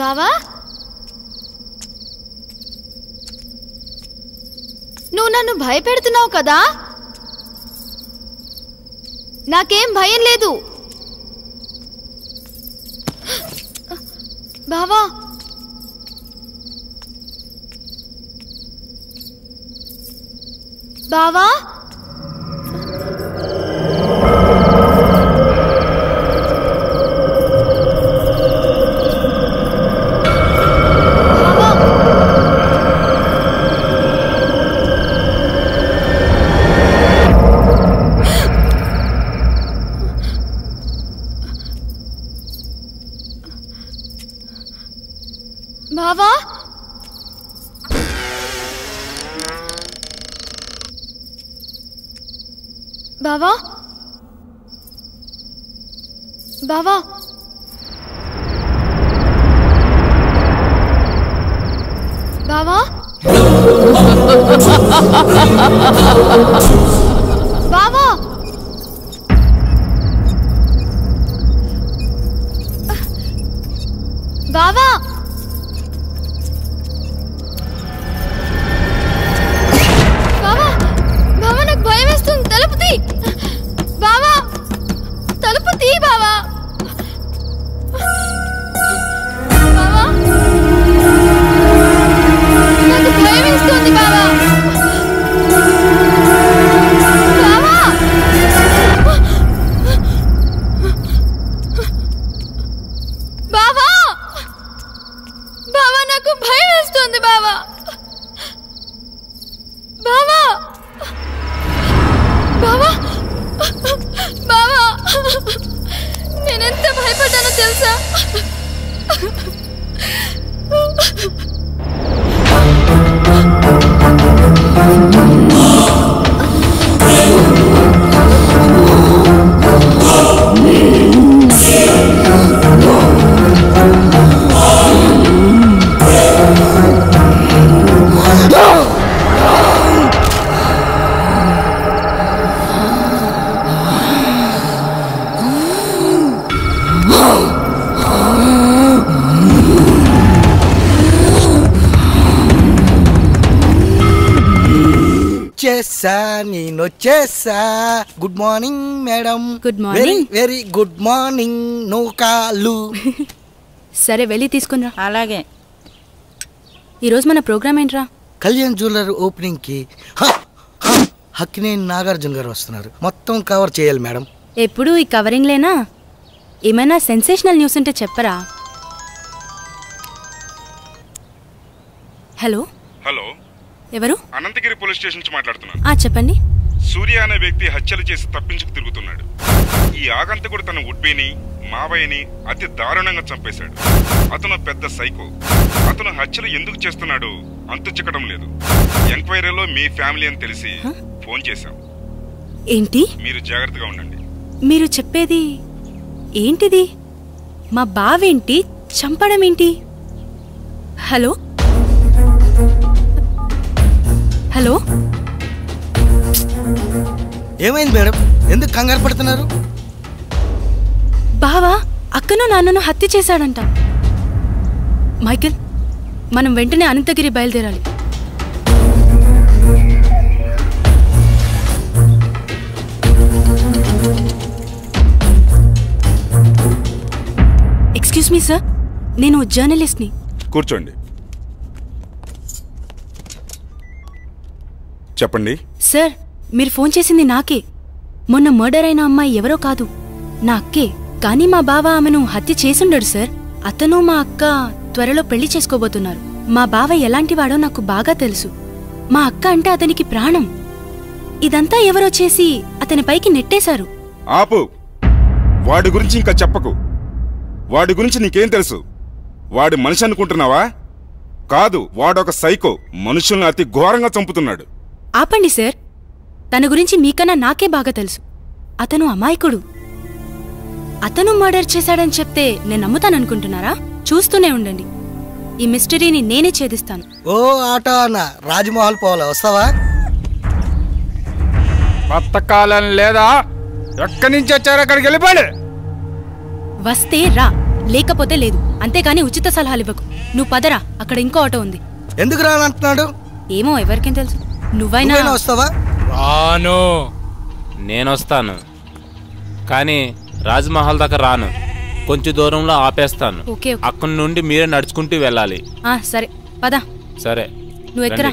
బావా, నువ్వు నన్ను భయపెడుతున్నావు కదా? నాకేం భయం లేదు బావా. బావా, బావా, బావా, బావా, బావా, బావా, బావా, భయం వేస్తుంది. తలుపు తీ బావా, తలుపు తీ బావా. బావా, నాకు భయం వేస్తుంది బావా. బావా, బావా, బావా, నాకు భయం వేస్తుంది బావా. బావా, బావా, బావా, నేనెంత భయపడ్డానో తెలుసా? నేను వచ్చేసా. Good morning madam. Good morning. Very good morning. No call. సరే వెళ్ళి తీసుకునిరా. అలాగే. ఈరోజు మన ప్రోగ్రామ్ ఏంట్రా? కళ్యాణ్ జ్యువెలర్ ఓపెనింగ్ కి హక్కినేని నాగార్జున గారు వస్తున్నారు. మొత్తం కవర్ చేయాలి మేడం. ఎప్పుడు ఈ కవరింగ్ లేనా? ఏమైనా సెన్సేషనల్ న్యూస్ ఉంటే చెప్పరా? హలో హలో, ఎవరు? అనంతగిరి పోలీస్ స్టేషన్ నుంచి మాట్లాడుతున్నాను. చెప్పండి. సూర్య అనే వ్యక్తి హత్యలు చేసి తప్పించుకు తిరుగుతున్నాడు. ఈ ఆగంతకుడు తన ఉడ్బీని మావయ్యని అతి దారుణంగా చంపేశాడు. అతను పెద్ద సైకో. అతను హత్యలు ఎందుకు చేస్తున్నాడు అంతు చిక్కడం లేదు. ఎంక్వైరీలో మీ ఫ్యామిలీ అని తెలిసి ఫోన్ చేశాం. ఏంటి? మీరు జాగ్రత్తగా ఉండండి. మీరు చెప్పేది ఏంటిది? మా బావేంటి చంపడం ఏంటి? హలో హలో, ఏమైంది మేడం? ఎందుకు కంగారు పడుతున్నారు? బావా అక్కను నాన్నను హత్య చేశాడంట. మైకేల్, మనం వెంటనే అనంతగిరి బయలుదేరాలి. ఎక్స్క్యూజ్ మీ సార్, నేను జర్నలిస్ట్ని. కూర్చోండి. చెప్పండి సార్. మీరు ఫోన్ చేసింది నాకే. మొన్న మర్డర్ అయిన అమ్మాయి ఎవరో కాదు, నా అక్కే. కానీ మా బావ ఆమెను హత్య చేసుండడు సార్. అతను మా అక్క త్వరలో పెళ్లి చేసుకోబోతున్నారు. మా బావ ఎలాంటివాడో నాకు బాగా తెలుసు. మా అక్క అంటే అతనికి ప్రాణం. ఇదంతా ఎవరో చేసి అతని పైకి నెట్టేశారు. ఆపు. వాడి గురించి ఇంకా చెప్పకు. వాడి గురించి నీకేం తెలుసు? వాడి మనిషి అనుకుంటున్నావా? కాదు, వాడొక సైకో. మనుషుల్ని అతి ఘోరంగా చంపుతున్నాడు. ఆపండి సార్. తన గురించి మీకన్నా నాకే బాగా తెలుసు. అతను అమాయకుడు. అతను మర్డర్ చేశాడని చెప్తే నేను నమ్ముతాననుకుంటున్నారా? చూస్తూనే ఉండండి. ఈ మిస్టరీని నేనే ఛేదిస్తాను. ఓ ఆటో అన్న, రాజమహల్ పోవాలా? వస్తావా? బతకాలని లేదా? ఎక్కడి నుంచి వచ్చారో అక్కడికి వెళ్ళిపోండి. వస్తే రా, లేకపోతే లేదు. అంతేగాని ఉచిత సలహాలు ఇవ్వకు. నువ్వు పదరా, అక్కడ ఇంకో ఆటో ఉంది. ఎందుకు రానంటున్నాడు? ఏమో, ఎవరికేం తెలుసు. నువ్వైనా వస్తావా? రాను. నేనొస్తాను, కానీ రాజ్మహల్ దాకా రాను. కొంచెం దూరంలో ఆపేస్తాను. ఓకే. అక్కడి నుండి మీరే నడుచుకుంటూ వెళ్ళాలి. సరే పద. సరే, నువ్వు ఎక్కరా.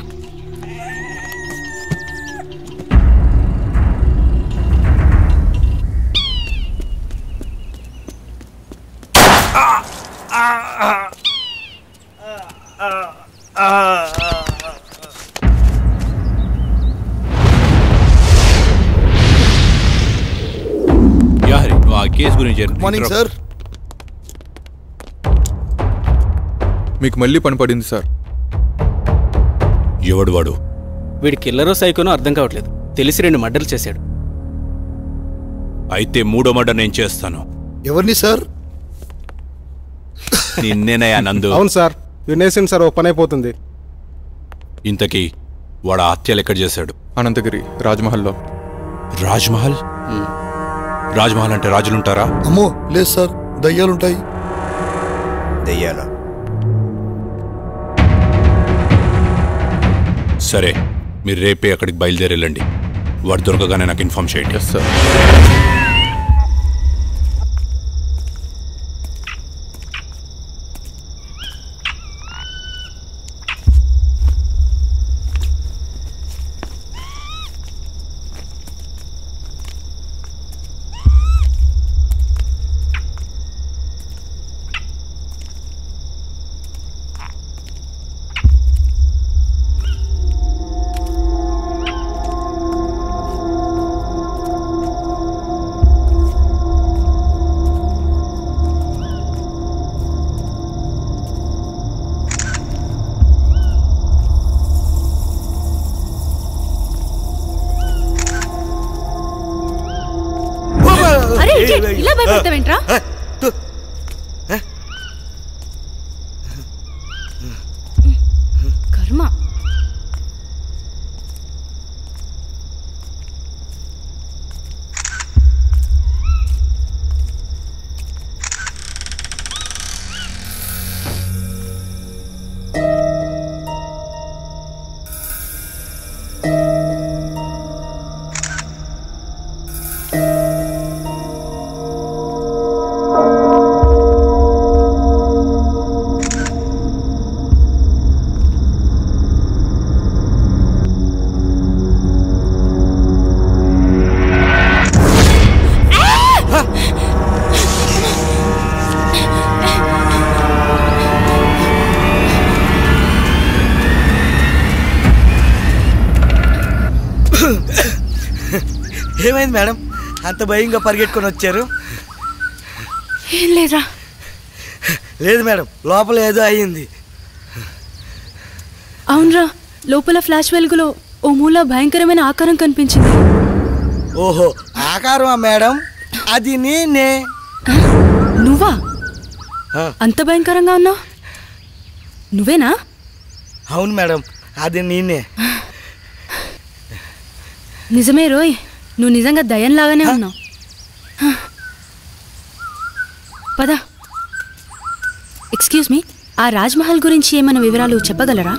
నువ్వు ఆ కేసు గురించి మార్నింగ్ సార్. మీకు మళ్ళీ పని పడింది సార్. ఎవడు వాడు? వీడి కిల్లరో సైకోనో అర్థం కావట్లేదు. తెలిసి 2 మర్డర్లు చేశాడు. అయితే 3వ మర్డర్ నేను చేస్తాను. ఎవరిని సార్? నిన్నేనయ్యా నందు. అవును సార్, వినేసింది సార్. ఓ పని అయిపోతుంది. ఇంతకీ వాడు హత్యలు ఎక్కడ చేశాడు? అనంతగిరి రాజ్మహల్లో. రాజ్మహల్? రాజ్మహల్ అంటే రాజులుంటారా? అమ్మో లేదు సార్, దయ్యాలుంటాయి. దయ్యాలా? సరే, మీరు రేపే అక్కడికి బయలుదేరి వెళ్ళండి. వాడు దొరకగానే నాకు ఇన్ఫార్మ్ చేయండి. Yes sir. ఇలా భయపడతావేంట్రా? కర్మ. ఏమైంది మేడం, అంత భయంగా పరిగెట్టుకొని వచ్చారు? ఏం లేదా. లేదు మేడం, లోపల ఏదో అయ్యింది. అవునరా, లోపల ఫ్లాష్ వెలుగులో ఓ మూల భయంకరమైన ఆకారం కనిపించింది. ఓహో, ఆకారమా మేడం? అది నేనే. నువ్వా? అంత భయంకరంగా ఉన్నావు? నువ్వేనా? అవును మేడం, అది నేనే. నిజమే రోయ్, నువ్వు నిజంగా దయ్యంలాగానే ఉన్నావు. పద. ఎక్స్క్యూజ్ మీ, ఆ రాజ్మహల్ గురించి ఏమైనా వివరాలు చెప్పగలరా?